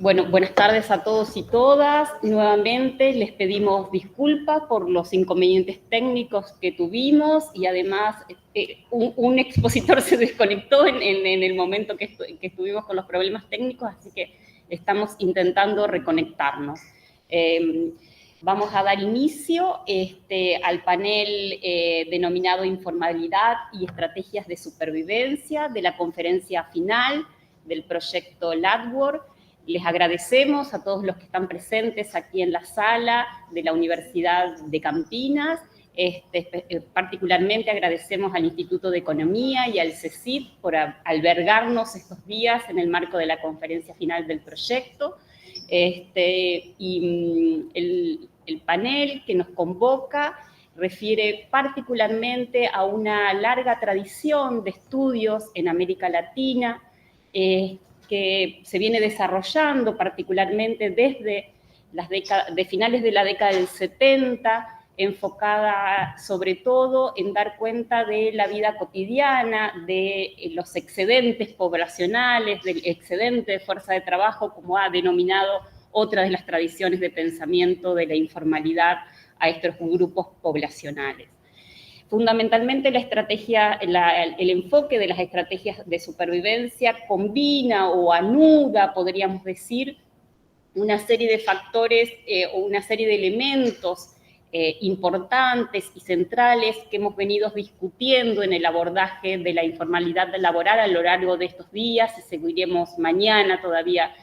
Bueno, buenas tardes a todos y todas. Nuevamente les pedimos disculpas por los inconvenientes técnicos que tuvimos y además un expositor se desconectó en el momento que estuvimos con los problemas técnicos, así que estamos intentando reconectarnos. Vamos a dar inicio al panel denominado Informalidad y Estrategias de Supervivencia de la conferencia final del proyecto LADWORK. Les agradecemos a todos los que están presentes aquí en la sala de la Universidad de Campinas. Particularmente agradecemos al Instituto de Economía y al CECIT por albergarnos estos días en el marco de la conferencia final del proyecto. El panel que nos convoca refiere particularmente a una larga tradición de estudios en América Latina, que se viene desarrollando particularmente desde de finales de la década del 70, enfocada sobre todo en dar cuenta de la vida cotidiana, de los excedentes poblacionales, del excedente de fuerza de trabajo, como ha denominado otra de las tradiciones de pensamiento de la informalidad a estos grupos poblacionales. Fundamentalmente el enfoque de las estrategias de supervivencia combina o anuda, podríamos decir, una serie de factores o una serie de elementos importantes y centrales que hemos venido discutiendo en el abordaje de la informalidad laboral a lo largo de estos días y seguiremos mañana todavía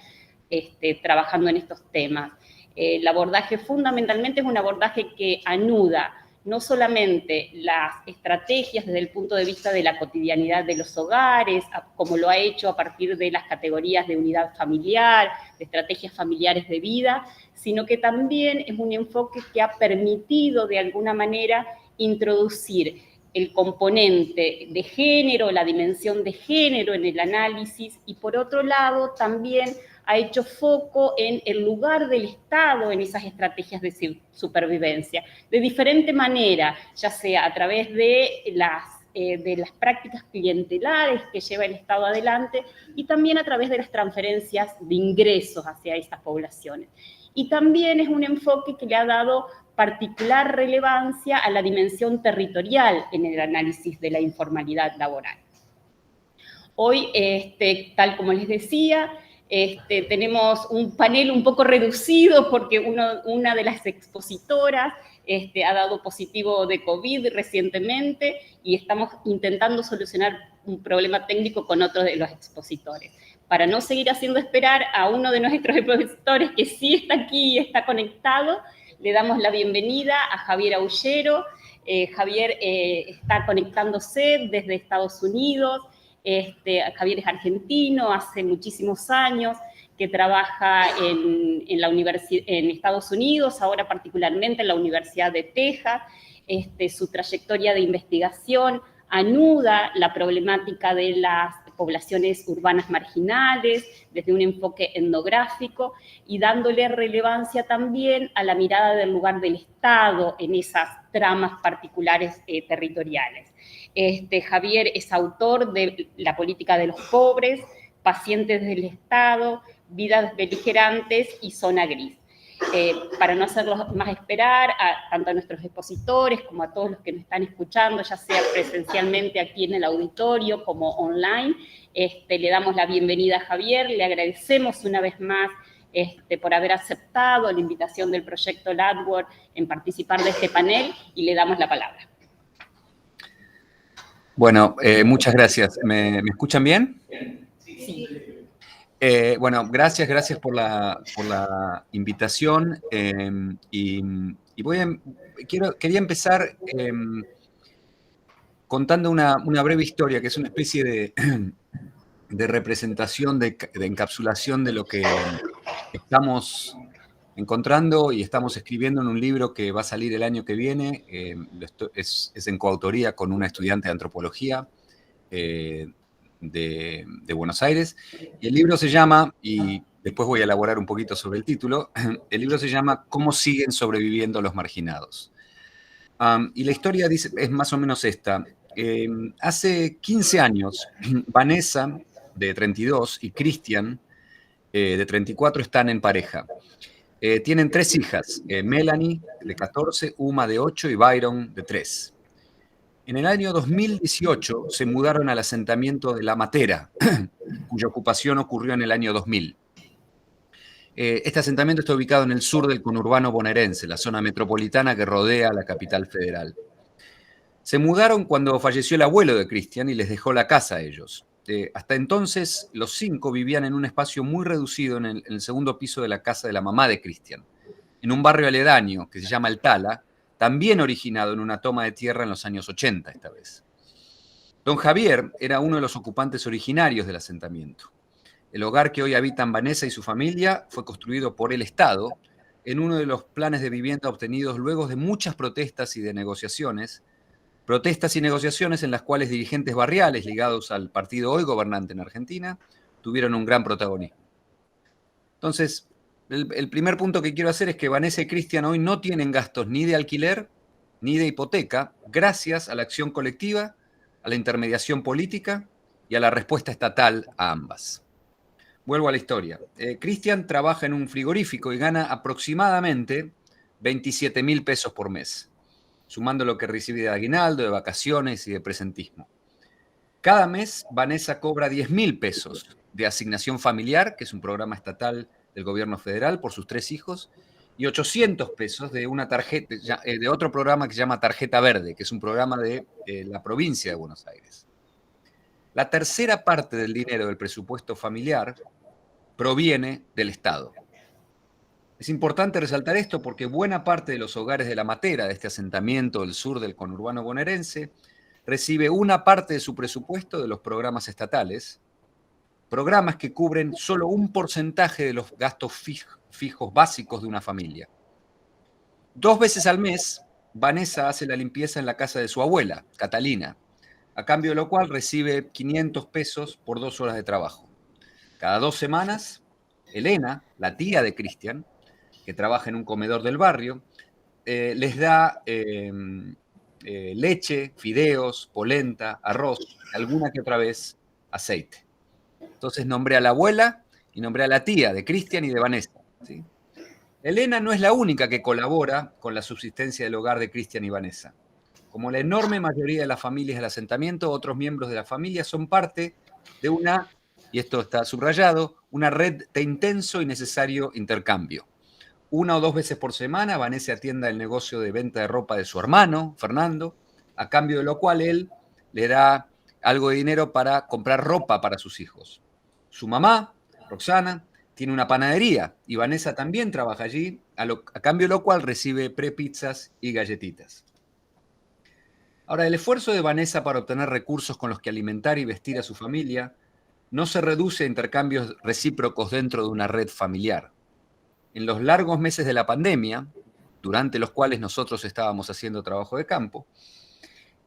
trabajando en estos temas. El abordaje fundamentalmente es un abordaje que anuda no solamente las estrategias desde el punto de vista de la cotidianidad de los hogares, como lo ha hecho a partir de las categorías de unidad familiar, de estrategias familiares de vida, sino que también es un enfoque que ha permitido de alguna manera introducir el componente de género, la dimensión de género en el análisis y por otro lado también ha hecho foco en el lugar del Estado en esas estrategias de supervivencia, de diferente manera, ya sea a través de las prácticas clientelares que lleva el Estado adelante y también a través de las transferencias de ingresos hacia estas poblaciones. Y también es un enfoque que le ha dado particular relevancia a la dimensión territorial en el análisis de la informalidad laboral. Hoy, tal como les decía, tenemos un panel un poco reducido porque una de las expositoras ha dado positivo de COVID recientemente y estamos intentando solucionar un problema técnico con otro de los expositores. Para no seguir haciendo esperar a uno de nuestros expositores que sí está aquí y está conectado, le damos la bienvenida a Javier Aullero. Javier está conectándose desde Estados Unidos. Javier es argentino, hace muchísimos años que trabaja en Estados Unidos, ahora particularmente en la Universidad de Texas. Su trayectoria de investigación anuda la problemática de las poblaciones urbanas marginales desde un enfoque etnográfico y dándole relevancia también a la mirada del lugar del Estado en esas tramas particulares territoriales. Javier es autor de La política de los pobres, Pacientes del Estado, Vidas beligerantes y Zona gris. Para no hacerlos más esperar, tanto a nuestros expositores como a todos los que nos están escuchando, ya sea presencialmente aquí en el auditorio como online, le damos la bienvenida a Javier, le agradecemos una vez más por haber aceptado la invitación del proyecto LADWORK en participar de este panel y le damos la palabra. Bueno, muchas gracias. ¿Me escuchan bien? Sí. Bueno, gracias por la invitación quería empezar contando una breve historia que es una especie de representación, de encapsulación de lo que estamos encontrando y estamos escribiendo en un libro que va a salir el año que viene. Es en coautoría con una estudiante de antropología de Buenos Aires, y el libro se llama, y después voy a elaborar un poquito sobre el título, el libro se llama ¿Cómo siguen sobreviviendo los marginados? Y la historia es más o menos esta. Hace 15 años, Vanessa, de 32, y Cristian, de 34 están en pareja. Tienen 3 hijas, Melanie, de 14, Uma, de 8 y Byron, de 3. En el año 2018 se mudaron al asentamiento de La Matera, cuya ocupación ocurrió en el año 2000. Este asentamiento está ubicado en el sur del conurbano bonaerense, la zona metropolitana que rodea la capital federal. Se mudaron cuando falleció el abuelo de Cristian y les dejó la casa a ellos. Hasta entonces, los 5 vivían en un espacio muy reducido en el segundo piso de la casa de la mamá de Cristian, en un barrio aledaño que se llama El Tala, también originado en una toma de tierra en los años 80 esta vez. Don Javier era uno de los ocupantes originarios del asentamiento. El hogar que hoy habitan Vanessa y su familia fue construido por el Estado en uno de los planes de vivienda obtenidos luego de muchas protestas y de negociaciones en las cuales dirigentes barriales ligados al partido hoy gobernante en Argentina tuvieron un gran protagonismo. Entonces, el primer punto que quiero hacer es que Vanessa y Cristian hoy no tienen gastos ni de alquiler ni de hipoteca, gracias a la acción colectiva, a la intermediación política y a la respuesta estatal a ambas. Vuelvo a la historia. Cristian trabaja en un frigorífico y gana aproximadamente 27.000 pesos por mes, sumando lo que recibe de aguinaldo, de vacaciones y de presentismo. Cada mes, Vanessa cobra 10.000 pesos de asignación familiar, que es un programa estatal del gobierno federal por sus 3 hijos, y 800 pesos de una tarjeta, de otro programa que se llama Tarjeta Verde, que es un programa de la provincia de Buenos Aires. La tercera parte del dinero del presupuesto familiar proviene del Estado. Es importante resaltar esto porque buena parte de los hogares de La Matera, de este asentamiento del sur del conurbano bonaerense, recibe una parte de su presupuesto de los programas estatales, programas que cubren solo un porcentaje de los gastos fijos básicos de una familia. 2 veces al mes, Vanessa hace la limpieza en la casa de su abuela, Catalina, a cambio de lo cual recibe 500 pesos por 2 horas de trabajo. Cada 2 semanas, Elena, la tía de Cristian, que trabaja en un comedor del barrio, les da leche, fideos, polenta, arroz, alguna que otra vez aceite. Entonces nombré a la abuela y nombré a la tía de Cristian y de Vanessa, ¿sí? Elena no es la única que colabora con la subsistencia del hogar de Cristian y Vanessa. Como la enorme mayoría de las familias del asentamiento, otros miembros de la familia son parte de una, y esto está subrayado, una red de intenso y necesario intercambio. 1 o 2 veces por semana, Vanessa atiende el negocio de venta de ropa de su hermano, Fernando, a cambio de lo cual él le da algo de dinero para comprar ropa para sus hijos. Su mamá, Roxana, tiene una panadería y Vanessa también trabaja allí, a cambio de lo cual recibe prepizzas y galletitas. Ahora, el esfuerzo de Vanessa para obtener recursos con los que alimentar y vestir a su familia no se reduce a intercambios recíprocos dentro de una red familiar. En los largos meses de la pandemia, durante los cuales nosotros estábamos haciendo trabajo de campo,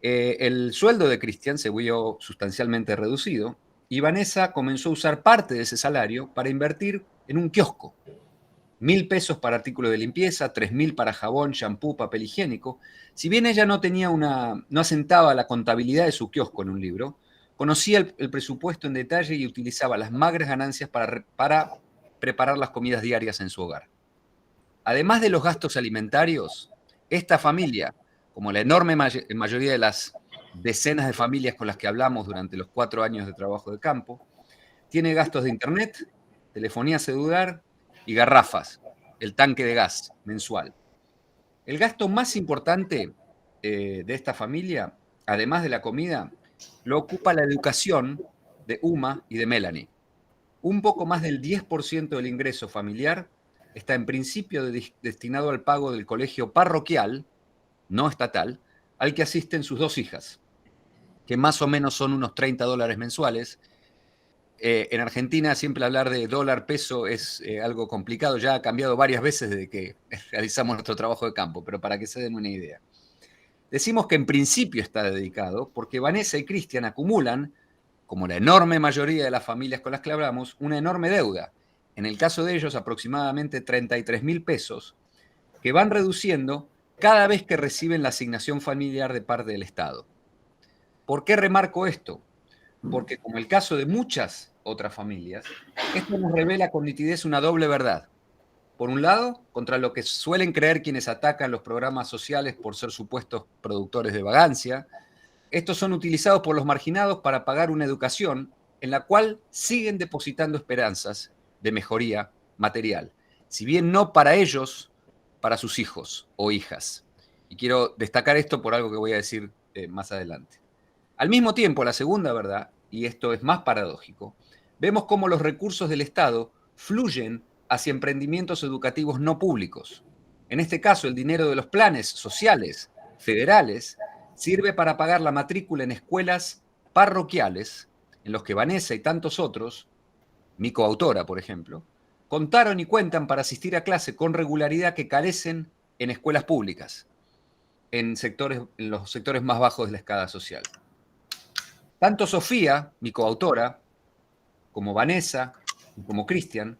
el sueldo de Cristian se vio sustancialmente reducido y Vanessa comenzó a usar parte de ese salario para invertir en un kiosco. 1.000 pesos para artículos de limpieza, 3.000 para jabón, shampoo, papel higiénico. Si bien ella no asentaba la contabilidad de su kiosco en un libro, conocía el presupuesto en detalle y utilizaba las magras ganancias para preparar las comidas diarias en su hogar. Además de los gastos alimentarios, esta familia, como la enorme mayoría de las decenas de familias con las que hablamos durante los 4 años de trabajo de campo, tiene gastos de internet, telefonía celular y garrafas, el tanque de gas mensual. El gasto más importante de esta familia, además de la comida, lo ocupa la educación de Uma y de Melanie. Un poco más del 10% del ingreso familiar está en principio destinado al pago del colegio parroquial, no estatal, al que asisten sus 2 hijas, que más o menos son unos $30 mensuales. En Argentina siempre hablar de dólar peso es algo complicado, ya ha cambiado varias veces desde que realizamos nuestro trabajo de campo, pero para que se den una idea. Decimos que en principio está dedicado porque Vanessa y Cristian acumulan, como la enorme mayoría de las familias con las que hablamos, una enorme deuda. En el caso de ellos, aproximadamente 33.000 pesos, que van reduciendo cada vez que reciben la asignación familiar de parte del Estado. ¿Por qué remarco esto? Porque como el caso de muchas otras familias, esto nos revela con nitidez una doble verdad. Por un lado, contra lo que suelen creer quienes atacan los programas sociales por ser supuestos productores de vagancia, estos son utilizados por los marginados para pagar una educación en la cual siguen depositando esperanzas de mejoría material, si bien no para ellos, para sus hijos o hijas. Y quiero destacar esto por algo que voy a decir más adelante. Al mismo tiempo, la segunda verdad, y esto es más paradójico, vemos cómo los recursos del Estado fluyen hacia emprendimientos educativos no públicos. En este caso, el dinero de los planes sociales federales sirve para pagar la matrícula en escuelas parroquiales, en los que Vanessa y tantos otros, mi coautora, por ejemplo, contaron y cuentan para asistir a clase con regularidad que carecen en escuelas públicas, en los sectores más bajos de la escala social. Tanto Sofía, mi coautora, como Vanessa y como Cristian,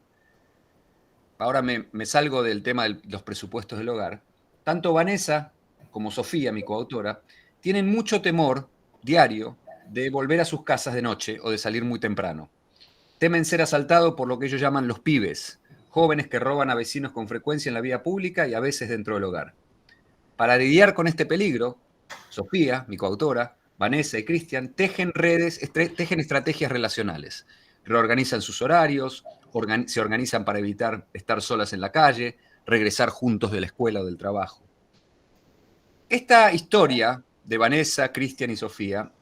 ahora me salgo del tema de los presupuestos del hogar, tanto Vanessa como Sofía, mi coautora, tienen mucho temor diario de volver a sus casas de noche o de salir muy temprano. Temen ser asaltados por lo que ellos llaman los pibes, jóvenes que roban a vecinos con frecuencia en la vía pública y a veces dentro del hogar. Para lidiar con este peligro, Sofía, mi coautora, Vanessa y Cristian tejen estrategias relacionales. Reorganizan sus horarios, se organizan para evitar estar solas en la calle, regresar juntos de la escuela o del trabajo. Esta historia de Vanessa, Cristian y Sofía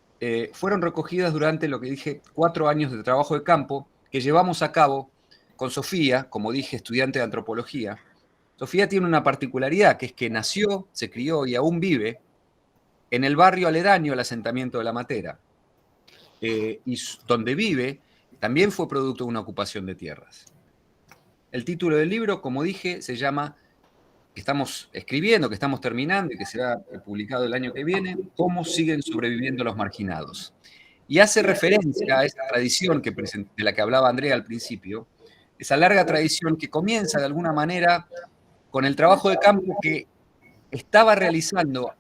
fueron recogidas durante lo que dije 4 años de trabajo de campo que llevamos a cabo con Sofía, como dije, estudiante de antropología. Sofía tiene una particularidad, que es que nació, se crió y aún vive en el barrio aledaño al asentamiento de La Matera, y donde vive también fue producto de una ocupación de tierras. El título del libro, como dije, se llama, que estamos escribiendo, que estamos terminando y que será publicado el año que viene, ¿Cómo siguen sobreviviendo los marginados? Y hace referencia a esa tradición de la que hablaba Andrea al principio, esa larga tradición que comienza de alguna manera con el trabajo de campo que estaba realizando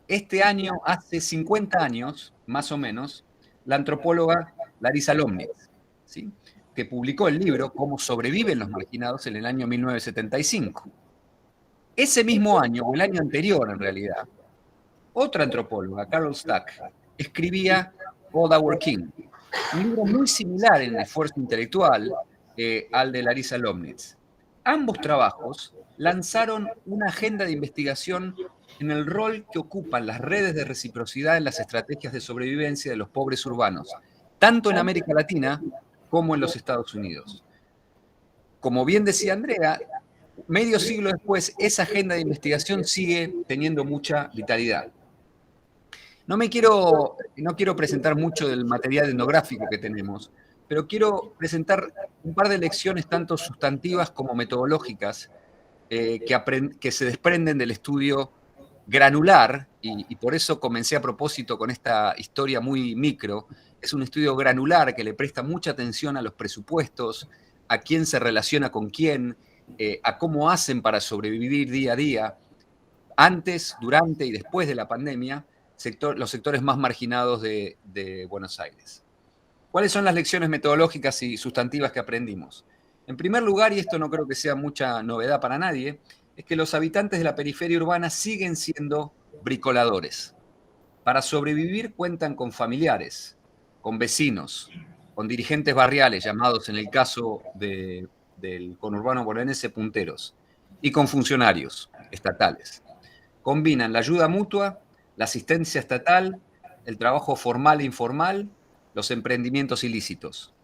este año, hace 50 años, más o menos, la antropóloga Larisa Lomnitz, ¿sí?, que publicó el libro Cómo sobreviven los marginados en el año 1975. Ese mismo año, o el año anterior en realidad, otra antropóloga, Carol Stack, escribía Old Our King, un libro muy similar en el esfuerzo intelectual al de Larisa Lomnitz. Ambos trabajos lanzaron una agenda de investigación en el rol que ocupan las redes de reciprocidad en las estrategias de sobrevivencia de los pobres urbanos, tanto en América Latina como en los Estados Unidos. Como bien decía Andrea, medio siglo después, esa agenda de investigación sigue teniendo mucha vitalidad. No quiero presentar mucho del material etnográfico que tenemos, pero quiero presentar un par de lecciones tanto sustantivas como metodológicas que se desprenden del estudio granular, y por eso comencé a propósito con esta historia muy micro. Es un estudio granular que le presta mucha atención a los presupuestos, a quién se relaciona con quién, a cómo hacen para sobrevivir día a día, antes, durante y después de la pandemia, los sectores más marginados de Buenos Aires. ¿Cuáles son las lecciones metodológicas y sustantivas que aprendimos? En primer lugar, y esto no creo que sea mucha novedad para nadie, es que los habitantes de la periferia urbana siguen siendo bricoladores. Para sobrevivir cuentan con familiares, con vecinos, con dirigentes barriales, llamados en el caso del conurbano bonaerense punteros, y con funcionarios estatales. Combinan la ayuda mutua, la asistencia estatal, el trabajo formal e informal, los emprendimientos ilícitos.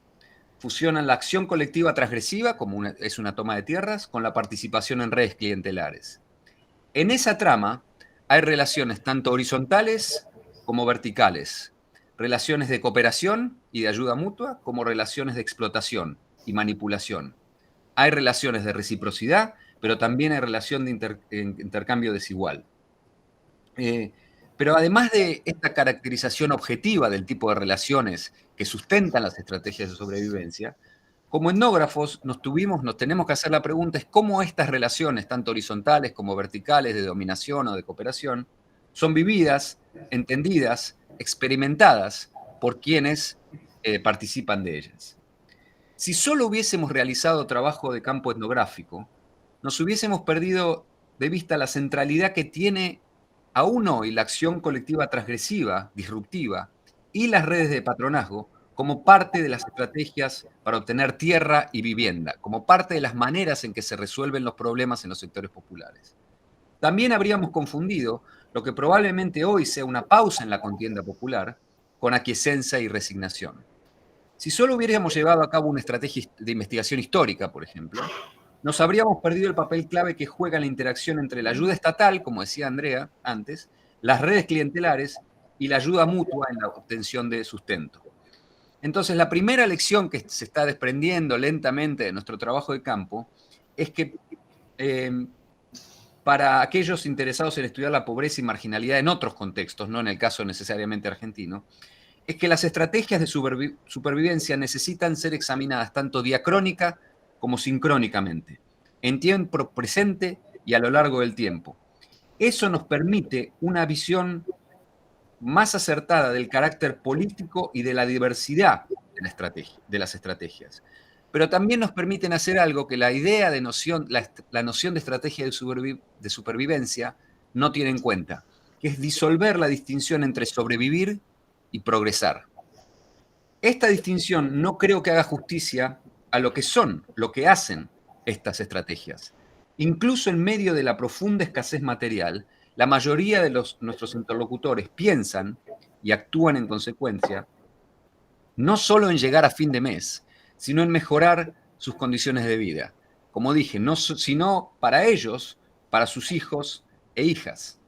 Fusionan la acción colectiva transgresiva, como es una toma de tierras, con la participación en redes clientelares. En esa trama hay relaciones tanto horizontales como verticales, relaciones de cooperación y de ayuda mutua como relaciones de explotación y manipulación. Hay relaciones de reciprocidad, pero también hay relación de intercambio desigual. Pero además de esta caracterización objetiva del tipo de relaciones que sustentan las estrategias de sobrevivencia, como etnógrafos nos tenemos que hacer la pregunta es cómo estas relaciones, tanto horizontales como verticales, de dominación o de cooperación, son vividas, entendidas, experimentadas por quienes participan de ellas. Si solo hubiésemos realizado trabajo de campo etnográfico, nos hubiésemos perdido de vista la centralidad que tiene aún hoy la acción colectiva transgresiva, disruptiva, y las redes de patronazgo como parte de las estrategias para obtener tierra y vivienda, como parte de las maneras en que se resuelven los problemas en los sectores populares. También habríamos confundido lo que probablemente hoy sea una pausa en la contienda popular con aquiescencia y resignación. Si solo hubiéramos llevado a cabo una estrategia de investigación histórica, por ejemplo, nos habríamos perdido el papel clave que juega la interacción entre la ayuda estatal, como decía Andrea antes, las redes clientelares y la ayuda mutua en la obtención de sustento. Entonces, la primera lección que se está desprendiendo lentamente de nuestro trabajo de campo es que para aquellos interesados en estudiar la pobreza y marginalidad en otros contextos, no en el caso necesariamente argentino, es que las estrategias de supervivencia necesitan ser examinadas tanto diacrónica como sincrónicamente, en tiempo presente y a lo largo del tiempo. Eso nos permite una visión más acertada del carácter político y de la diversidad de las estrategias. Pero también nos permiten hacer algo que la idea de la noción de estrategia de supervivencia no tiene en cuenta, que es disolver la distinción entre sobrevivir y progresar. Esta distinción no creo que haga justicia a lo que hacen estas estrategias. Incluso en medio de la profunda escasez material, la mayoría de nuestros interlocutores piensan y actúan en consecuencia, no solo en llegar a fin de mes, sino en mejorar sus condiciones de vida. Como dije, sino para ellos, para sus hijos e hijas.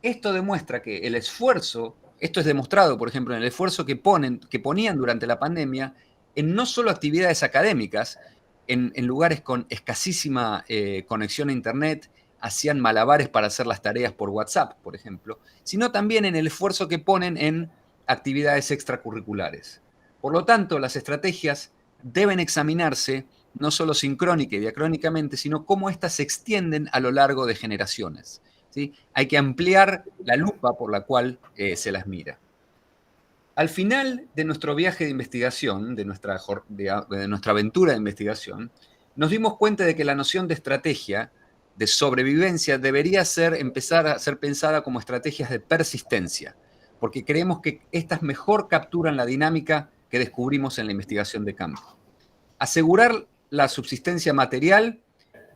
Esto demuestra que el esfuerzo, esto es demostrado, por ejemplo, en el esfuerzo que ponían durante la pandemia en no solo actividades académicas, en lugares con escasísima conexión a Internet, hacían malabares para hacer las tareas por WhatsApp, por ejemplo, sino también en el esfuerzo que ponen en actividades extracurriculares. Por lo tanto, las estrategias deben examinarse no solo sincrónica y diacrónicamente, sino cómo éstas se extienden a lo largo de generaciones. ¿Sí? Hay que ampliar la lupa por la cual se las mira. Al final de nuestro viaje de investigación, de nuestra aventura de investigación, nos dimos cuenta de que la noción de estrategia, de sobrevivencia, debería empezar a ser pensada como estrategias de persistencia, porque creemos que estas mejor capturan la dinámica que descubrimos en la investigación de campo. Asegurar la subsistencia material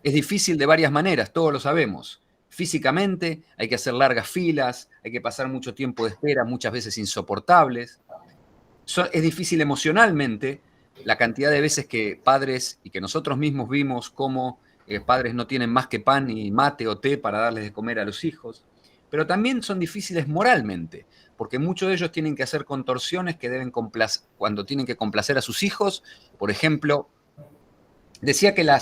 es difícil de varias maneras, todos lo sabemos. Físicamente hay que hacer largas filas, hay que pasar mucho tiempo de espera, muchas veces insoportables. Es difícil emocionalmente, la cantidad de veces que padres y que nosotros mismos vimos cómo padres no tienen más que pan y mate o té para darles de comer a los hijos. Pero también son difíciles moralmente, porque muchos de ellos tienen que hacer contorsiones que cuando tienen que complacer a sus hijos. Por ejemplo, decía que la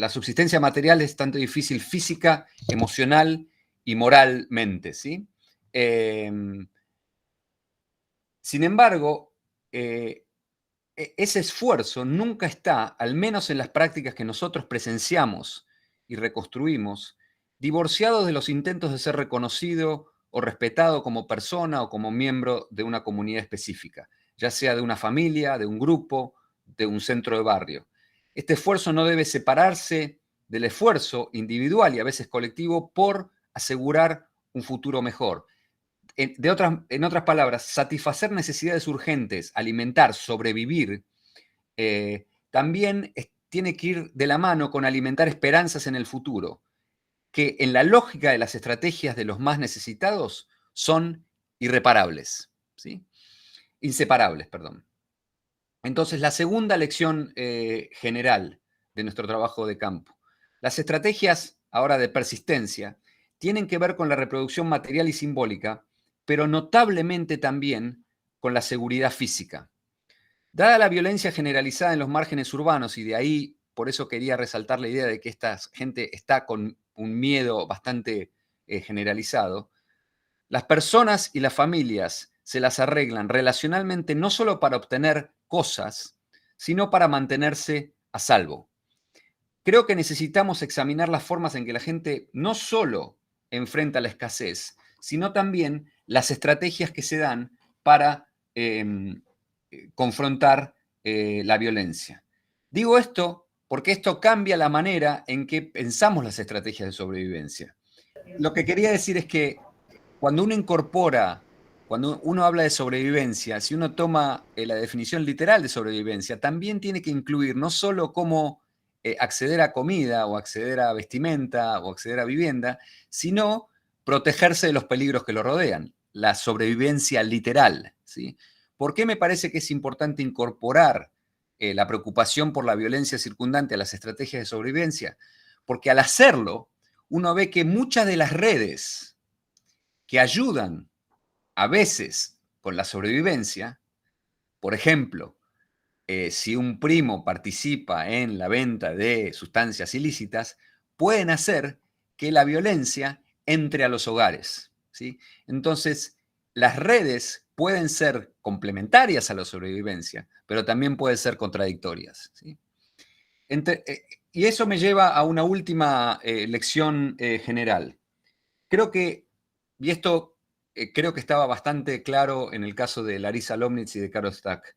subsistencia material es tanto difícil física, emocional y moralmente, ¿sí? Sin embargo, ese esfuerzo nunca está, al menos en las prácticas que nosotros presenciamos y reconstruimos, divorciado de los intentos de ser reconocido o respetado como persona o como miembro de una comunidad específica, ya sea de una familia, de un grupo, de un centro de barrio. Este esfuerzo no debe separarse del esfuerzo individual y a veces colectivo por asegurar un futuro mejor. En otras palabras, satisfacer necesidades urgentes, alimentar, sobrevivir, también tiene que ir de la mano con alimentar esperanzas en el futuro, que en la lógica de las estrategias de los más necesitados son irreparables, ¿sí? Inseparables, perdón. Entonces, la segunda lección general de nuestro trabajo de campo. Las estrategias ahora de persistencia tienen que ver con la reproducción material y simbólica, pero notablemente también con la seguridad física. Dada la violencia generalizada en los márgenes urbanos, y de ahí, por eso quería resaltar la idea de que esta gente está con un miedo bastante generalizado, las personas y las familias se las arreglan relacionalmente no solo para obtener cosas, sino para mantenerse a salvo. Creo que necesitamos examinar las formas en que la gente no solo enfrenta la escasez, sino también las estrategias que se dan para confrontar la violencia. Digo esto porque esto cambia la manera en que pensamos las estrategias de sobrevivencia. Lo que quería decir es que cuando uno habla de sobrevivencia, si uno toma la definición literal de sobrevivencia, también tiene que incluir no solo cómo acceder a comida o acceder a vestimenta o acceder a vivienda, sino protegerse de los peligros que lo rodean, la sobrevivencia literal, ¿sí? ¿Por qué me parece que es importante incorporar la preocupación por la violencia circundante a las estrategias de sobrevivencia? Porque al hacerlo, uno ve que muchas de las redes que ayudan a veces con la sobrevivencia, por ejemplo, si un primo participa en la venta de sustancias ilícitas, pueden hacer que la violencia entre a los hogares, ¿sí? Entonces, las redes pueden ser complementarias a la sobrevivencia, pero también pueden ser contradictorias, ¿sí? Y eso me lleva a una última lección general. Creo que, y esto creo que estaba bastante claro en el caso de Larissa Lomnitz y de Carol Stack,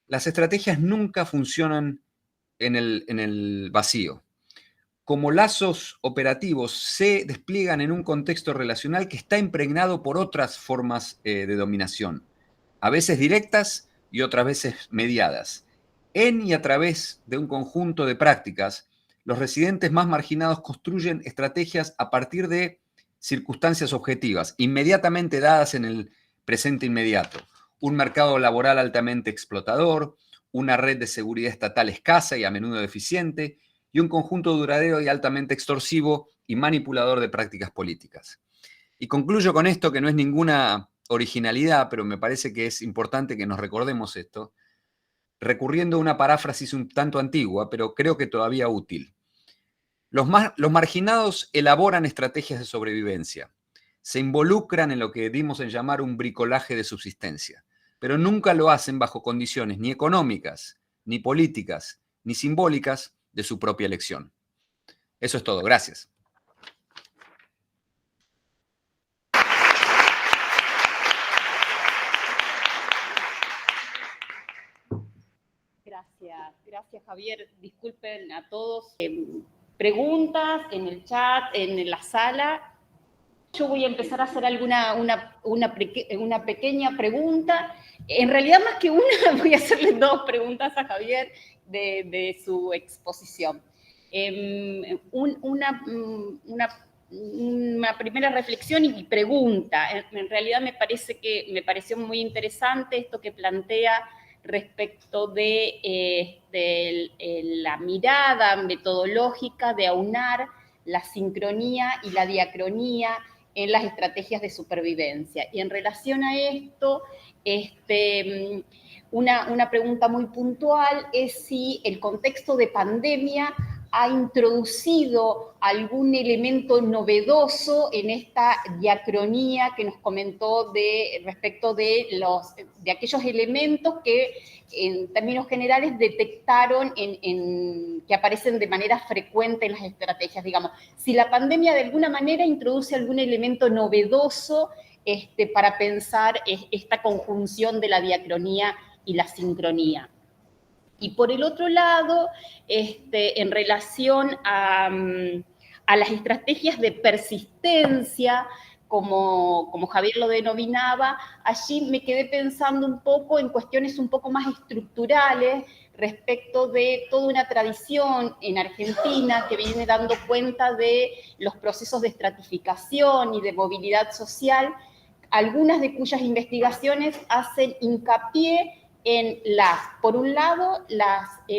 las estrategias nunca funcionan en el vacío. Como lazos operativos se despliegan en un contexto relacional que está impregnado por otras formas de dominación, a veces directas y otras veces mediadas. En y a través de un conjunto de prácticas, los residentes más marginados construyen estrategias a partir de circunstancias objetivas, inmediatamente dadas en el presente inmediato. Un mercado laboral altamente explotador, una red de seguridad estatal escasa y a menudo deficiente, y un conjunto duradero y altamente extorsivo y manipulador de prácticas políticas. Y concluyo con esto, que no es ninguna originalidad, pero me parece que es importante que nos recordemos esto, recurriendo a una paráfrasis un tanto antigua, pero creo que todavía útil. Los marginados elaboran estrategias de sobrevivencia, se involucran en lo que dimos en llamar un bricolaje de subsistencia, pero nunca lo hacen bajo condiciones ni económicas, ni políticas, ni simbólicas de su propia elección. Eso es todo. Gracias. Gracias Javier. Disculpen a todos. Preguntas en el chat, en la sala. Yo voy a empezar a hacer una pequeña pregunta. En realidad, más que una, voy a hacerle dos preguntas a Javier de su exposición. Una primera reflexión y pregunta. En realidad me pareció muy interesante esto que plantea respecto de la mirada metodológica de aunar la sincronía y la diacronía en las estrategias de supervivencia. Y en relación a esto, una pregunta muy puntual es si el contexto de pandemia ha introducido algún elemento novedoso en esta diacronía que nos comentó respecto de aquellos elementos que en términos generales detectaron que aparecen de manera frecuente en las estrategias. Digamos, si la pandemia de alguna manera introduce algún elemento novedoso para pensar esta conjunción de la diacronía y la sincronía. Y por el otro lado, en relación a las estrategias de persistencia, como Javier lo denominaba, allí me quedé pensando un poco en cuestiones un poco más estructurales respecto de toda una tradición en Argentina que viene dando cuenta de los procesos de estratificación y de movilidad social, algunas de cuyas investigaciones hacen hincapié en por un lado,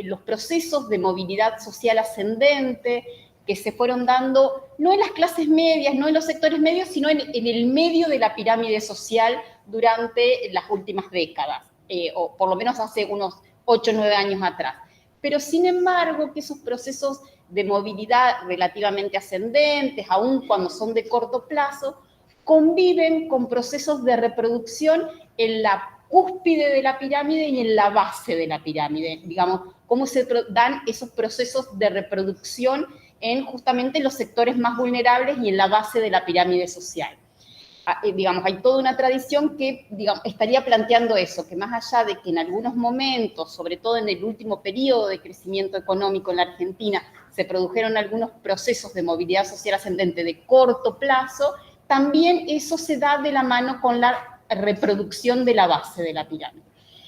los procesos de movilidad social ascendente que se fueron dando no en las clases medias, no en los sectores medios, sino en el medio de la pirámide social durante las últimas décadas, o por lo menos hace unos 8 o 9 años atrás. Pero sin embargo, que esos procesos de movilidad relativamente ascendentes, aun cuando son de corto plazo, conviven con procesos de reproducción en la cúspide de la pirámide y en la base de la pirámide, digamos, cómo se dan esos procesos de reproducción en justamente los sectores más vulnerables y en la base de la pirámide social. digamos, hay toda una tradición que, digamos, estaría planteando eso, que más allá de que en algunos momentos, sobre todo en el último periodo de crecimiento económico en la Argentina, se produjeron algunos procesos de movilidad social ascendente de corto plazo, también eso se da de la mano con la reproducción de la base de la pirámide.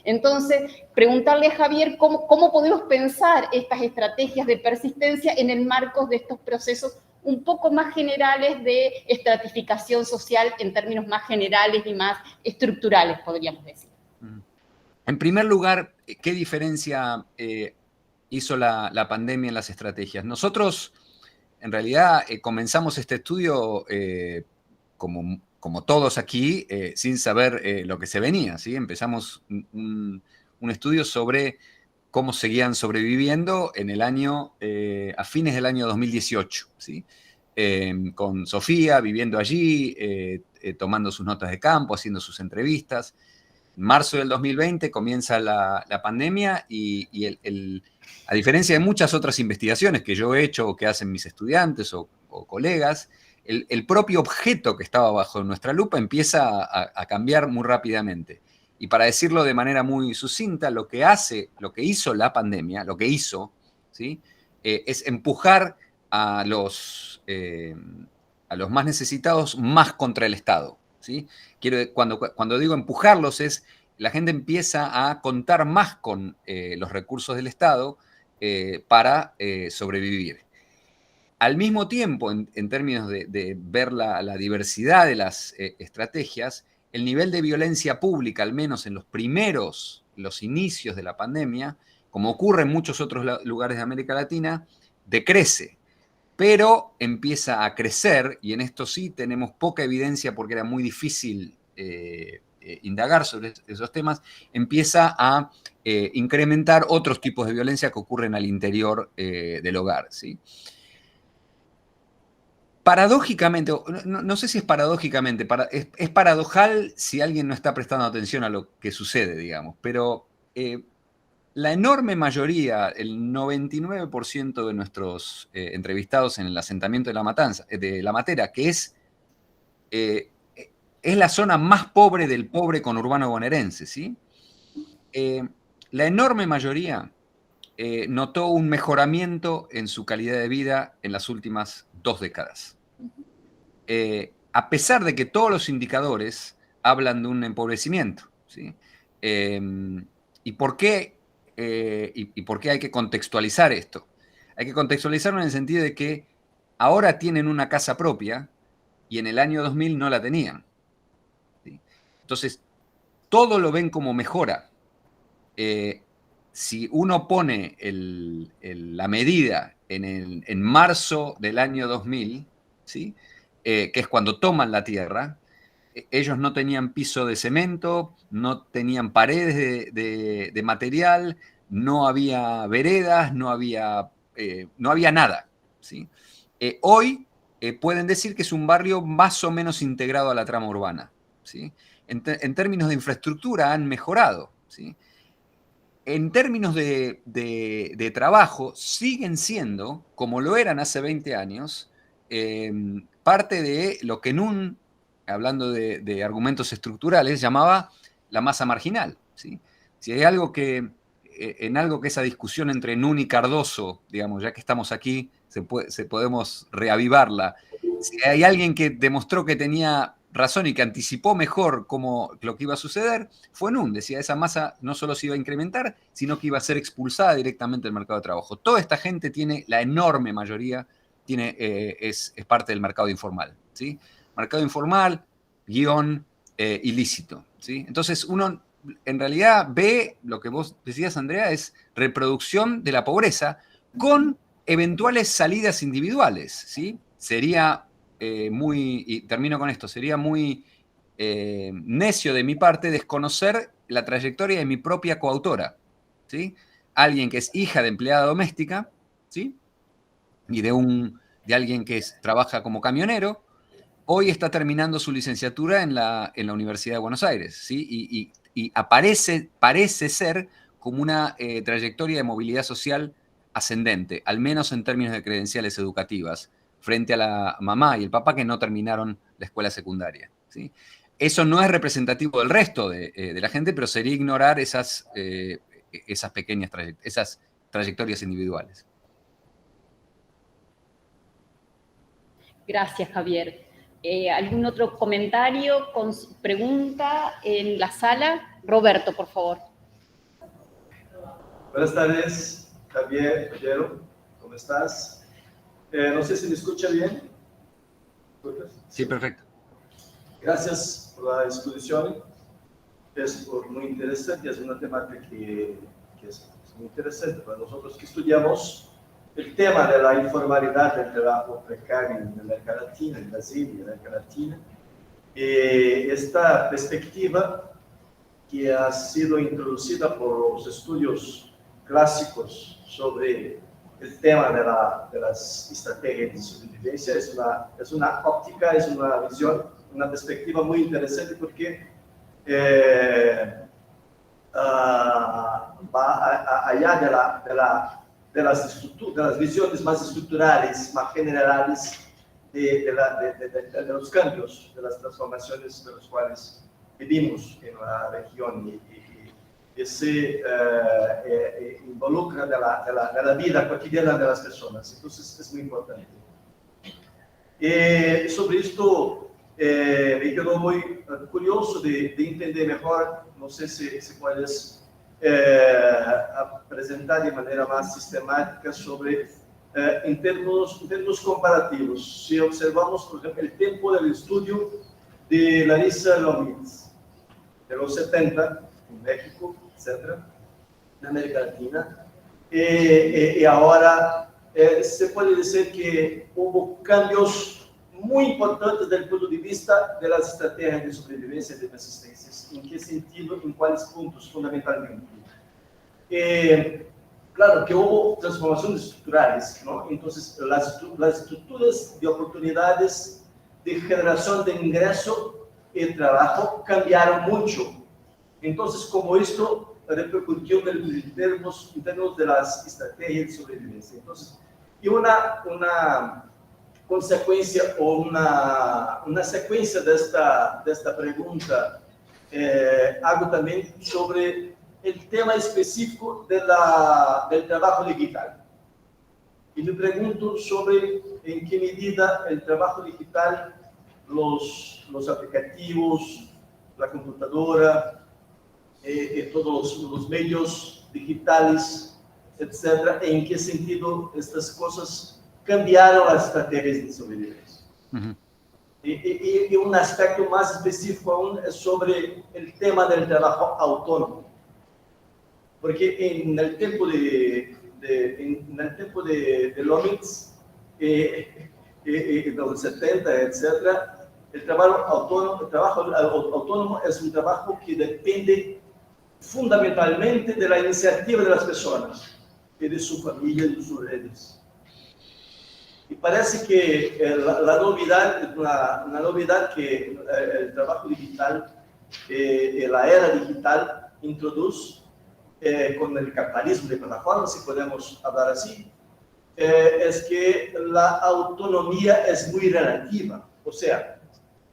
Entonces, preguntarle a Javier cómo podemos pensar estas estrategias de persistencia en el marco de estos procesos un poco más generales de estratificación social en términos más generales y más estructurales, podríamos decir. En primer lugar, ¿qué diferencia hizo la pandemia en las estrategias? Nosotros, en realidad, comenzamos este estudio como todos aquí, sin saber lo que se venía, ¿sí? Empezamos un estudio sobre cómo seguían sobreviviendo en el año, a fines del año 2018, ¿sí? Con Sofía, viviendo allí, tomando sus notas de campo, haciendo sus entrevistas. En marzo del 2020 comienza la pandemia y a diferencia de muchas otras investigaciones que yo he hecho o que hacen mis estudiantes o colegas, el propio objeto que estaba bajo nuestra lupa empieza a cambiar muy rápidamente. Y para decirlo de manera muy sucinta, lo que hizo la pandemia, ¿sí? Es empujar a los más necesitados más contra el Estado, ¿sí? Cuando digo empujarlos es la gente empieza a contar más con los recursos del Estado para sobrevivir. Al mismo tiempo, en términos de ver la diversidad de las estrategias, el nivel de violencia pública, al menos en los inicios de la pandemia, como ocurre en muchos otros lugares de América Latina, decrece, pero empieza a crecer, y en esto sí tenemos poca evidencia porque era muy difícil indagar sobre esos temas, empieza a incrementar otros tipos de violencia que ocurren al interior del hogar, ¿sí? Paradójicamente, no sé si es paradójicamente, es paradojal si alguien no está prestando atención a lo que sucede, digamos, pero la enorme mayoría, el 99% de nuestros entrevistados en el asentamiento de La Matera, que es la zona más pobre del pobre conurbano bonaerense, ¿sí? La enorme mayoría notó un mejoramiento en su calidad de vida en las últimas 2 décadas. A pesar de que todos los indicadores hablan de un empobrecimiento, ¿sí? ¿Y por qué hay que contextualizar esto? Hay que contextualizarlo en el sentido de que ahora tienen una casa propia y en el año 2000 no la tenían, ¿sí? Entonces, todo lo ven como mejora. Si uno pone la medida en marzo del año 2000, ¿sí? Que es cuando toman la tierra, ellos no tenían piso de cemento, no tenían paredes de material, no había veredas, no había nada, ¿sí? Hoy pueden decir que es un barrio más o menos integrado a la trama urbana, ¿sí? En términos de infraestructura han mejorado, ¿sí? En términos de trabajo, siguen siendo, como lo eran hace 20 años, parte de lo que hablando de argumentos estructurales, llamaba la masa marginal, ¿sí? Si hay algo en algo que esa discusión entre Nun y Cardoso, digamos, ya que estamos aquí, podemos reavivarla. Si hay alguien que demostró que tenía razón y que anticipó mejor lo que iba a suceder, fue Nun. Decía, esa masa no solo se iba a incrementar, sino que iba a ser expulsada directamente del mercado de trabajo. Toda esta gente la enorme mayoría, es parte del mercado informal, ¿sí? Mercado informal, ilícito, ¿sí? Entonces uno en realidad ve, lo que vos decías, Andrea, es reproducción de la pobreza con eventuales salidas individuales, ¿sí? Sería y termino con esto, sería muy necio de mi parte desconocer la trayectoria de mi propia coautora, ¿sí? Alguien que es hija de empleada doméstica, ¿sí? Y de alguien que trabaja como camionero, hoy está terminando su licenciatura en la Universidad de Buenos Aires, ¿sí? Y parece ser como una trayectoria de movilidad social ascendente, al menos en términos de credenciales educativas, frente a la mamá y el papá que no terminaron la escuela secundaria. ¿sí? Eso no es representativo del resto de la gente, pero sería ignorar esas pequeñas esas trayectorias individuales. Gracias, Javier. ¿Algún otro comentario, pregunta en la sala? Roberto, por favor. Buenas tardes, Javier, ¿cómo estás? No sé si me escucha bien. Sí, perfecto. Gracias por la exposición. Es muy interesante, es una temática que es muy interesante para nosotros que estudiamos el tema de la informalidad del trabajo precario en América Latina, en Brasil y en América Latina. Esta perspectiva que ha sido introducida por los estudios clásicos sobre el tema de las estrategias de sobrevivencia es una óptica, es una visión, una perspectiva muy interesante porque va allá de las visiones más estructurales, más generales de los cambios, de las transformaciones de los cuales vivimos en la región y se involucra de la vida cotidiana de las personas. Entonces es muy importante. Sobre esto me quedó muy curioso de entender mejor, no sé si puedes presentar de manera más sistemática sobre, en términos comparativos, si observamos, por ejemplo, el tiempo del estudio de Larissa Lomnitz, de los 70, en México, etc., en América Latina, y ahora se puede decir que hubo cambios muy importantes desde el punto de vista de las estrategias de sobrevivencia y de resistencias. ¿En qué sentido? ¿En cuáles puntos fundamentalmente? Claro que hubo transformaciones estructurales, ¿no? Entonces, las estructuras de oportunidades de generación de ingreso y trabajo cambiaron mucho. Entonces, como esto repercutió en términos de las estrategias de sobrevivencia. Entonces, y una consecuencia o una secuencia de esta pregunta hago también sobre el tema específico del trabajo digital. Y me pregunto sobre en qué medida el trabajo digital, los aplicativos, la computadora, todos los medios digitales, etcétera, en qué sentido estas cosas cambiaron las estrategias de sobrevivencia. Uh-huh. Y un aspecto más específico aún es sobre el tema del trabajo autónomo. Porque en el tiempo de Lomnitz, en los 70, etcétera, el trabajo autónomo es un trabajo que depende fundamentalmente de la iniciativa de las personas y de su familia y de sus redes. Y parece que la novedad que el trabajo digital, la era digital introduce con el capitalismo de plataformas, si podemos hablar así, es que la autonomía es muy relativa. O sea,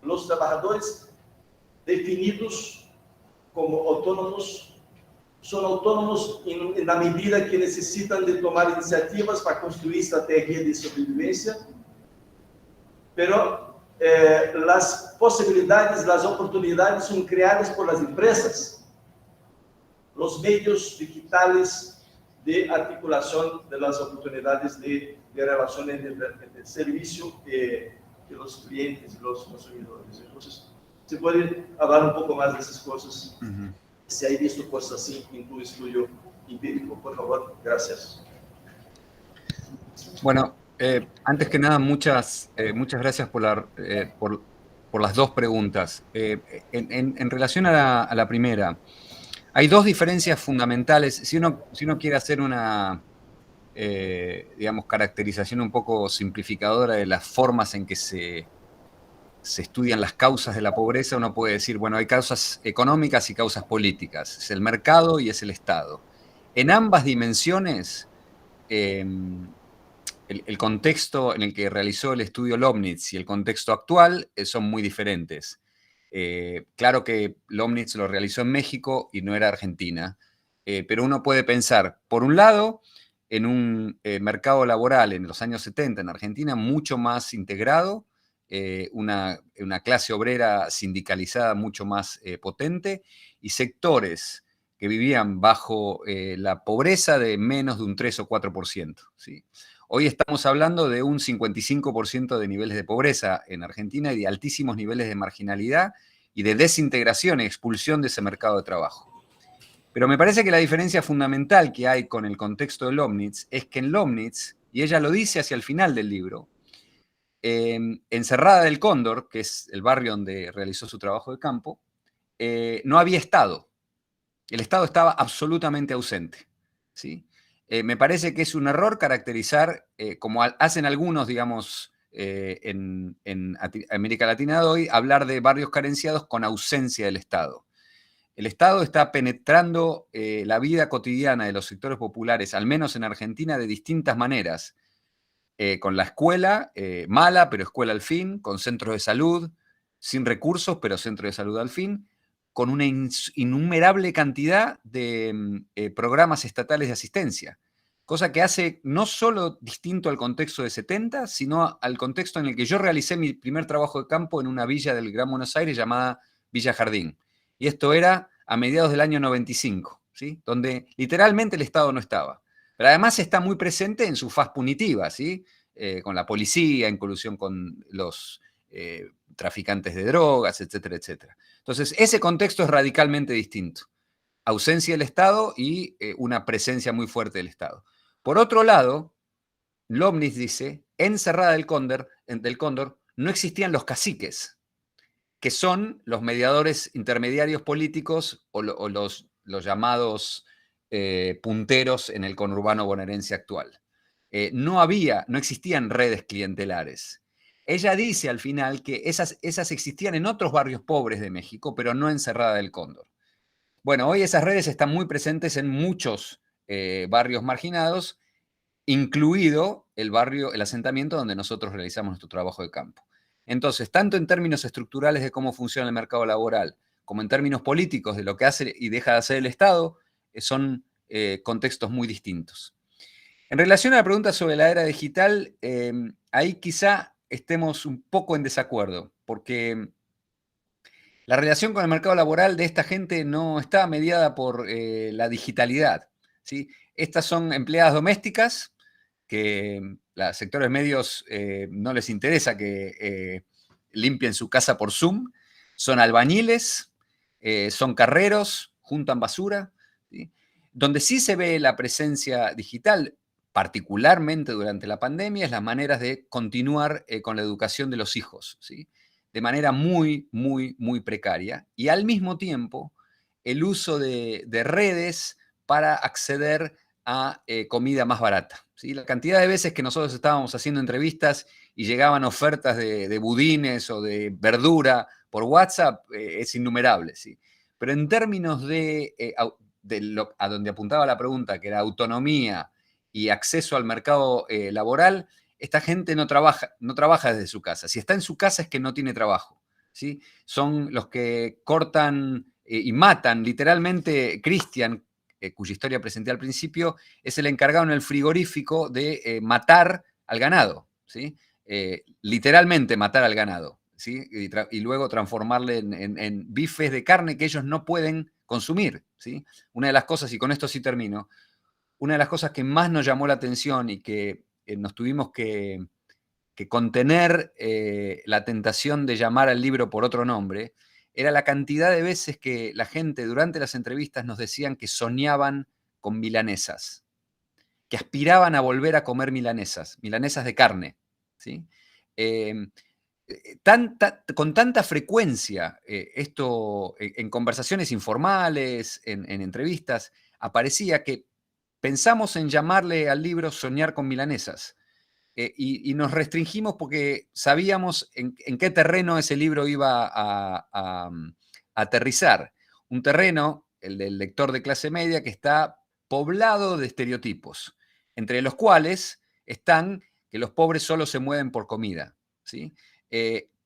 los trabajadores definidos como autónomos son autónomos en la medida que necesitan de tomar iniciativas para construir estrategias de sobrevivencia, pero las posibilidades, las oportunidades son creadas por las empresas, los medios digitales de articulación de las oportunidades de relaciones de servicio de los clientes y los consumidores. Entonces, se puede hablar un poco más de esas cosas. Uh-huh. Si hay visto cosas así en tu estudio empírico, por favor, gracias. Bueno, antes que nada, muchas gracias por las dos preguntas. En relación a la primera, hay dos diferencias fundamentales. Si uno quiere hacer una, digamos, caracterización un poco simplificadora de las formas en que se estudian las causas de la pobreza, uno puede decir, bueno, hay causas económicas y causas políticas. Es el mercado y es el Estado. En ambas dimensiones, el contexto en el que realizó el estudio Lomnitz y el contexto actual son muy diferentes. Claro que Lomnitz lo realizó en México y no era Argentina, pero uno puede pensar, por un lado, en un mercado laboral en los años 70 en Argentina mucho más integrado, una clase obrera sindicalizada mucho más potente y sectores que vivían bajo la pobreza de menos de un 3 o 4%. ¿Sí? Hoy estamos hablando de un 55% de niveles de pobreza en Argentina y de altísimos niveles de marginalidad y de desintegración y expulsión de ese mercado de trabajo. Pero me parece que la diferencia fundamental que hay con el contexto de Lomnitz es que en Lomnitz, y ella lo dice hacia el final del libro, en Cerrada del Cóndor, que es el barrio donde realizó su trabajo de campo, no había Estado. El Estado estaba absolutamente ausente. ¿Sí? Me parece que es un error caracterizar, como hacen algunos, digamos, en América Latina de hoy, hablar de barrios carenciados con ausencia del Estado. El Estado está penetrando la vida cotidiana de los sectores populares, al menos en Argentina, de distintas maneras. Con la escuela, mala, pero escuela al fin, con centros de salud, sin recursos, pero centros de salud al fin, con una innumerable cantidad de programas estatales de asistencia, cosa que hace no solo distinto al contexto de 70, sino al contexto en el que yo realicé mi primer trabajo de campo en una villa del Gran Buenos Aires llamada Villa Jardín. Y esto era a mediados del año 95, ¿sí? Donde literalmente el Estado no estaba. Pero además está muy presente en su faz punitiva, ¿sí? Con la policía, en colusión con los traficantes de drogas, etcétera, etcétera. Entonces, ese contexto es radicalmente distinto. Ausencia del Estado y una presencia muy fuerte del Estado. Por otro lado, Lomnitz dice, en Cerrada del Cóndor no existían los caciques, que son los mediadores intermediarios políticos o los llamados punteros en el conurbano bonaerense actual. No existían redes clientelares. Ella dice al final que esas existían en otros barrios pobres de México, pero no en Cerrada del Cóndor. Bueno, hoy esas redes están muy presentes en muchos barrios marginados, incluido el asentamiento donde nosotros realizamos nuestro trabajo de campo. Entonces, tanto en términos estructurales de cómo funciona el mercado laboral, como en términos políticos de lo que hace y deja de hacer el Estado, son contextos muy distintos. En relación a la pregunta sobre la era digital, ahí quizá estemos un poco en desacuerdo, porque la relación con el mercado laboral de esta gente no está mediada por la digitalidad, ¿sí? Estas son empleadas domésticas que los sectores medios no les interesa que limpien su casa por Zoom, son albañiles, son carreros, juntan basura, ¿sí? Donde sí se ve la presencia digital, particularmente durante la pandemia, es las maneras de continuar con la educación de los hijos, ¿sí? De manera muy, muy, muy precaria. Y al mismo tiempo, el uso de redes para acceder a comida más barata, ¿sí? La cantidad de veces que nosotros estábamos haciendo entrevistas y llegaban ofertas de budines o de verdura por WhatsApp es innumerable, ¿sí? Pero en términos a donde apuntaba la pregunta, que era autonomía y acceso al mercado laboral, esta gente no trabaja desde su casa. Si está en su casa es que no tiene trabajo, ¿sí? Son los que cortan y matan, literalmente. Cristian, cuya historia presenté al principio, es el encargado en el frigorífico de matar al ganado, ¿sí? Literalmente matar al ganado, ¿sí? Y luego transformarle en bifes de carne que ellos no pueden consumir, ¿sí? Una de las cosas, y con esto sí termino, una de las cosas que más nos llamó la atención y que nos tuvimos que contener la tentación de llamar al libro por otro nombre, era la cantidad de veces que la gente durante las entrevistas nos decían que soñaban con milanesas, que aspiraban a volver a comer milanesas de carne, ¿sí? Con tanta frecuencia, esto en conversaciones informales, en entrevistas, aparecía que pensamos en llamarle al libro Soñar con milanesas. Y nos restringimos porque sabíamos en qué terreno ese libro iba a aterrizar. Un terreno, el del lector de clase media, que está poblado de estereotipos, entre los cuales están que los pobres solo se mueven por comida, ¿sí?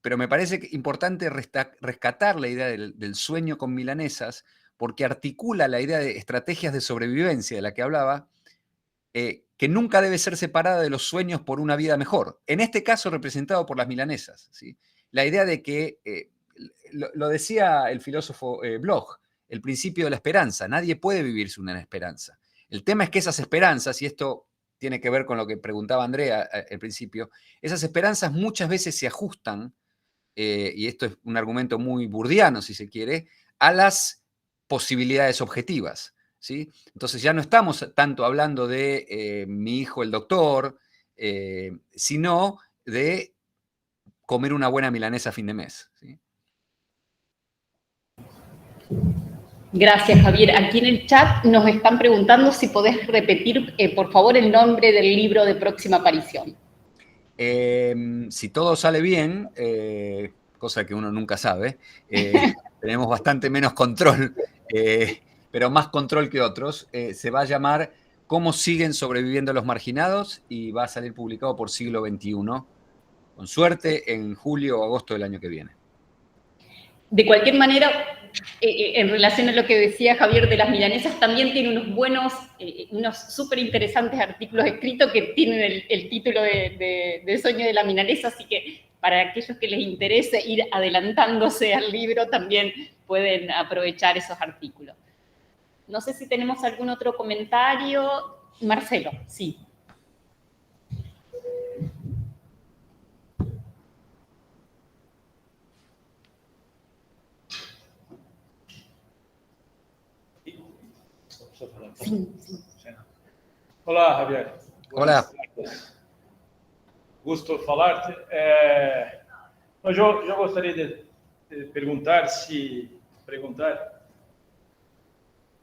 pero me parece importante rescatar la idea del sueño con milanesas, porque articula la idea de estrategias de sobrevivencia de la que hablaba, que nunca debe ser separada de los sueños por una vida mejor. En este caso representado por las milanesas, ¿sí? La idea de que, lo decía el filósofo Bloch, el principio de la esperanza. Nadie puede vivir sin una esperanza. El tema es que esas esperanzas, y esto tiene que ver con lo que preguntaba Andrea al principio, esas esperanzas muchas veces se ajustan, y esto es un argumento muy burdiano, si se quiere, a las posibilidades objetivas, ¿sí? Entonces ya no estamos tanto hablando de mi hijo el doctor, sino de comer una buena milanesa a fin de mes, ¿sí? Gracias, Javier. Aquí en el chat nos están preguntando si podés repetir, por favor, el nombre del libro de próxima aparición. Si todo sale bien, cosa que uno nunca sabe, tenemos bastante menos control, pero más control que otros, se va a llamar ¿Cómo siguen sobreviviendo los marginados? Y va a salir publicado por Siglo XXI, con suerte, en julio o agosto del año que viene. De cualquier manera, en relación a lo que decía Javier de las milanesas, también tiene unos súper interesantes artículos escritos que tienen el título de Sueño de la milanesa, así que para aquellos que les interese ir adelantándose al libro, también pueden aprovechar esos artículos. No sé si tenemos algún otro comentario. Marcelo, sí. Sí, sí. Olá, Javier. Olá. Gusto falarte. Eu gostaria de perguntar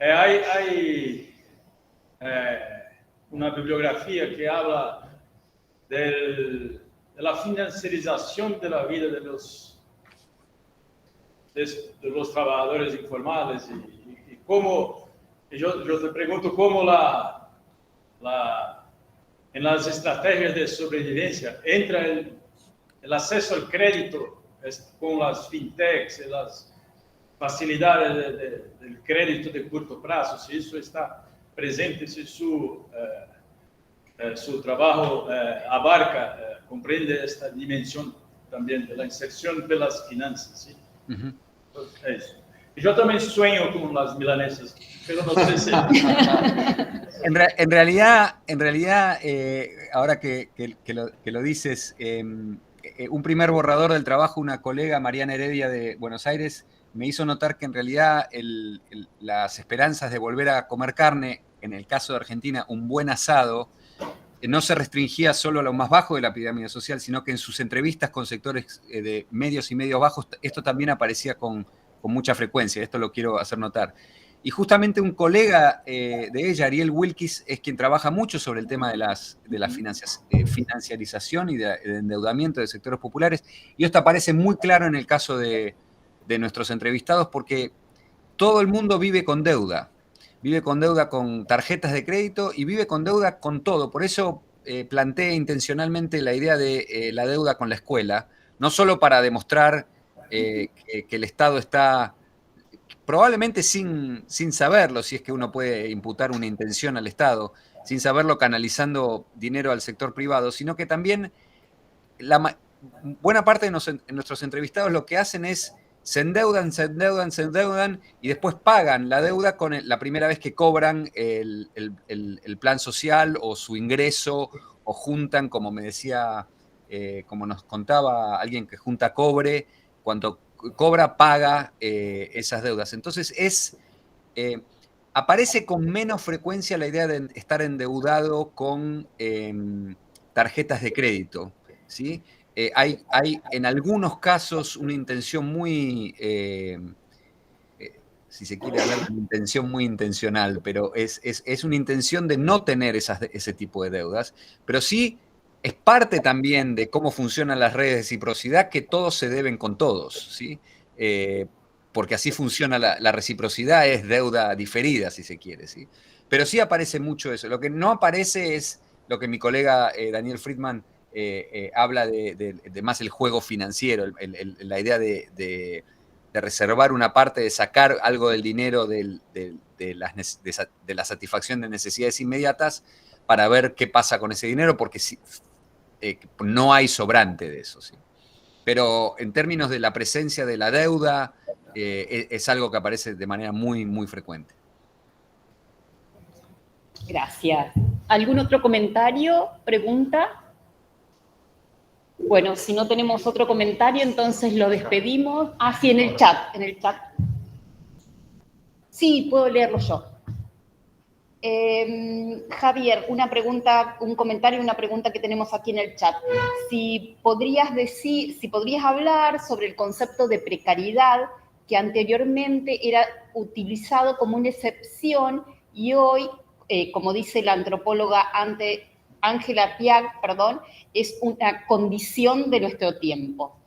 hay una bibliografía que habla de la financiarización de la vida de los trabajadores informales y cómo, yo te pregunto cómo en las estrategias de sobrevivencia entra el acceso al crédito con las fintechs, las facilidades del crédito de corto plazo, si eso está presente, si su trabajo abarca, comprende esta dimensión también de la inserción de las finanzas, ¿sí? Uh-huh. Eso. Yo también sueño con las milanesas, pero no sé si... En realidad, ahora que lo dices, un primer borrador del trabajo, una colega, Mariana Heredia de Buenos Aires, me hizo notar que en realidad las esperanzas de volver a comer carne, en el caso de Argentina, un buen asado, no se restringía solo a lo más bajo de la pirámide social, sino que en sus entrevistas con sectores de medios y medios bajos, esto también aparecía con mucha frecuencia, esto lo quiero hacer notar. Y justamente un colega de ella, Ariel Wilkis, es quien trabaja mucho sobre el tema de la financiarización y de endeudamiento de sectores populares, y esto aparece muy claro en el caso de nuestros entrevistados, porque todo el mundo vive con deuda con tarjetas de crédito y vive con deuda con todo. Por eso planteé intencionalmente la idea de la deuda con la escuela, no solo para demostrar que el Estado está, probablemente sin saberlo, si es que uno puede imputar una intención al Estado, sin saberlo canalizando dinero al sector privado, sino que también buena parte de nuestros entrevistados lo que hacen es se endeudan y después pagan la deuda con la primera vez que cobran el plan social o su ingreso, o juntan, como me decía, como nos contaba alguien que junta cobre, cuando cobra, paga esas deudas. Entonces aparece con menos frecuencia la idea de estar endeudado con tarjetas de crédito, ¿sí? Hay en algunos casos una intención muy, si se quiere hablar de una intención muy intencional, pero es una intención de no tener ese tipo de deudas, pero sí es parte también de cómo funcionan las redes de reciprocidad, que todos se deben con todos, ¿sí? Porque así funciona la reciprocidad, es deuda diferida, si se quiere, ¿sí? Pero sí aparece mucho eso. Lo que no aparece es lo que mi colega Daniel Friedman habla de más el juego financiero, la idea de reservar una parte, de sacar algo del dinero de la satisfacción de necesidades inmediatas para ver qué pasa con ese dinero, porque no hay sobrante de eso, ¿sí? Pero en términos de la presencia de la deuda, es algo que aparece de manera muy, muy frecuente. Gracias. ¿Algún otro comentario, pregunta? Bueno, si no tenemos otro comentario, entonces lo despedimos. Ah, sí, en el chat, en el chat. Sí, puedo leerlo yo. Javier, una pregunta, un comentario, una pregunta que tenemos aquí en el chat. Si podrías hablar sobre el concepto de precariedad que anteriormente era utilizado como una excepción y hoy, como dice la antropóloga Angela Piag, es una condición de nuestro tiempo.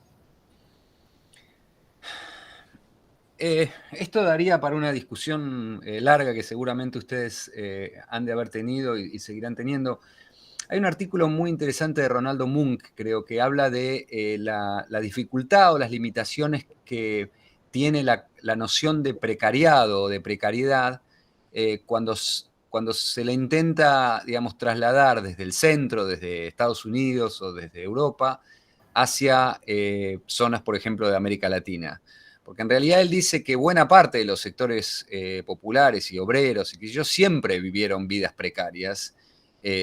Esto daría para una discusión larga que seguramente ustedes han de haber tenido y seguirán teniendo. Hay un artículo muy interesante de Ronaldo Munk, creo, que habla de la dificultad o las limitaciones que tiene la noción de precariado o de precariedad cuando se le intenta, digamos, trasladar desde el centro, desde Estados Unidos o desde Europa, hacia zonas, por ejemplo, de América Latina. Porque en realidad él dice que buena parte de los sectores populares y obreros y que ellos siempre vivieron vidas precarias,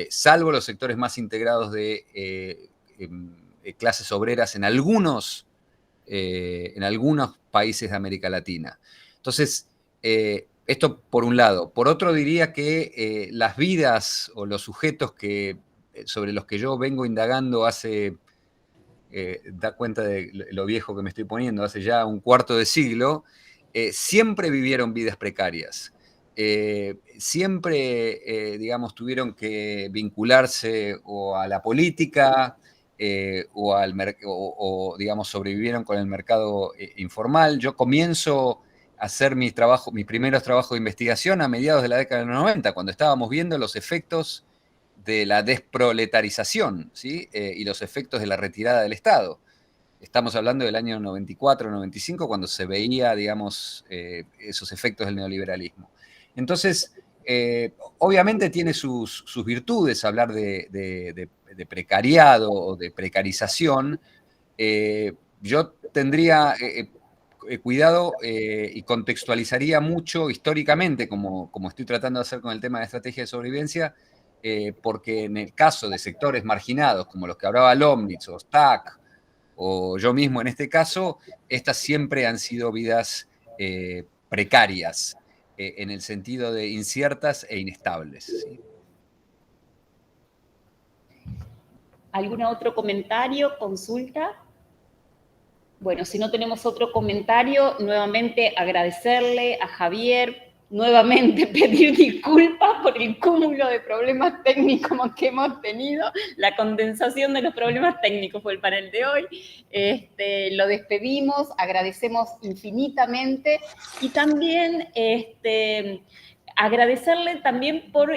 salvo los sectores más integrados de clases obreras en algunos países de América Latina. Entonces, esto por un lado. Por otro, diría que las vidas o los sujetos sobre los que yo vengo indagando da cuenta de lo viejo que me estoy poniendo, hace ya un cuarto de siglo, siempre vivieron vidas precarias. Siempre, digamos, tuvieron que vincularse o a la política o, digamos, sobrevivieron con el mercado informal. Yo comienzo a hacer mis primeros trabajos de investigación a mediados de la década de los 90, cuando estábamos viendo los efectos de la desproletarización, ¿sí? Y los efectos de la retirada del Estado. Estamos hablando del año 94, 95, cuando se veía, digamos, esos efectos del neoliberalismo. Entonces, obviamente tiene sus virtudes hablar de precariado o de precarización. Yo tendría cuidado y contextualizaría mucho históricamente, como estoy tratando de hacer con el tema de estrategia de sobrevivencia, porque en el caso de sectores marginados, como los que hablaba Lomnitz o Stack, o yo mismo en este caso, estas siempre han sido vidas precarias, en el sentido de inciertas e inestables, ¿sí? ¿Algún otro comentario, consulta? Bueno, si no tenemos otro comentario, nuevamente agradecerle a Javier, nuevamente pedir disculpas por el cúmulo de problemas técnicos que hemos tenido. La condensación de los problemas técnicos fue el panel de hoy. Lo despedimos, agradecemos infinitamente y también agradecerle también por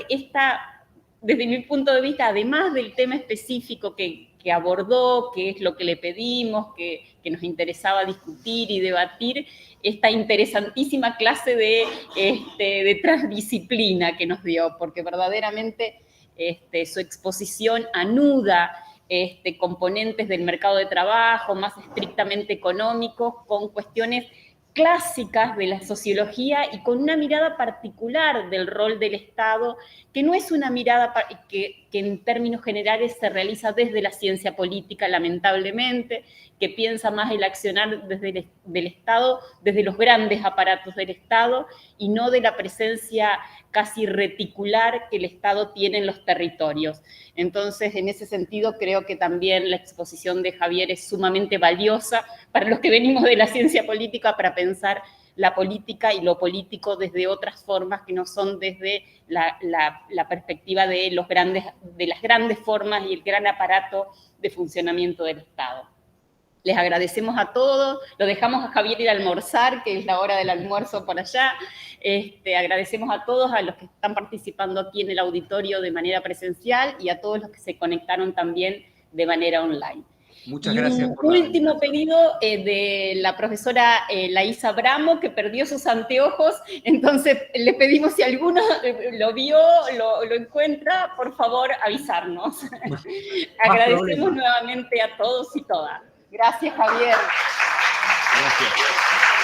desde mi punto de vista, además del tema específico que abordó, que es lo que le pedimos, que nos interesaba discutir y debatir, esta interesantísima clase de transdisciplina que nos dio, porque verdaderamente su exposición anuda componentes del mercado de trabajo, más estrictamente económicos, con cuestiones clásicas de la sociología y con una mirada particular del rol del Estado, que no es una mirada que en términos generales se realiza desde la ciencia política, lamentablemente, que piensa más el accionar del Estado, desde los grandes aparatos del Estado, y no de la presencia casi reticular que el Estado tiene en los territorios. Entonces, en ese sentido, creo que también la exposición de Javier es sumamente valiosa para los que venimos de la ciencia política, para pensar la política y lo político desde otras formas que no son desde la perspectiva de las grandes formas y el gran aparato de funcionamiento del Estado. Les agradecemos a todos, lo dejamos a Javier ir a almorzar, que es la hora del almuerzo por allá. Agradecemos a todos, a los que están participando aquí en el auditorio de manera presencial y a todos los que se conectaron también de manera online. Muchas y gracias. un último pedido de la profesora Laísa Bramo, que perdió sus anteojos, entonces le pedimos si alguno lo vio, lo encuentra, por favor avisarnos. Agradecemos nuevamente a todos y todas. Gracias, Javier. Gracias.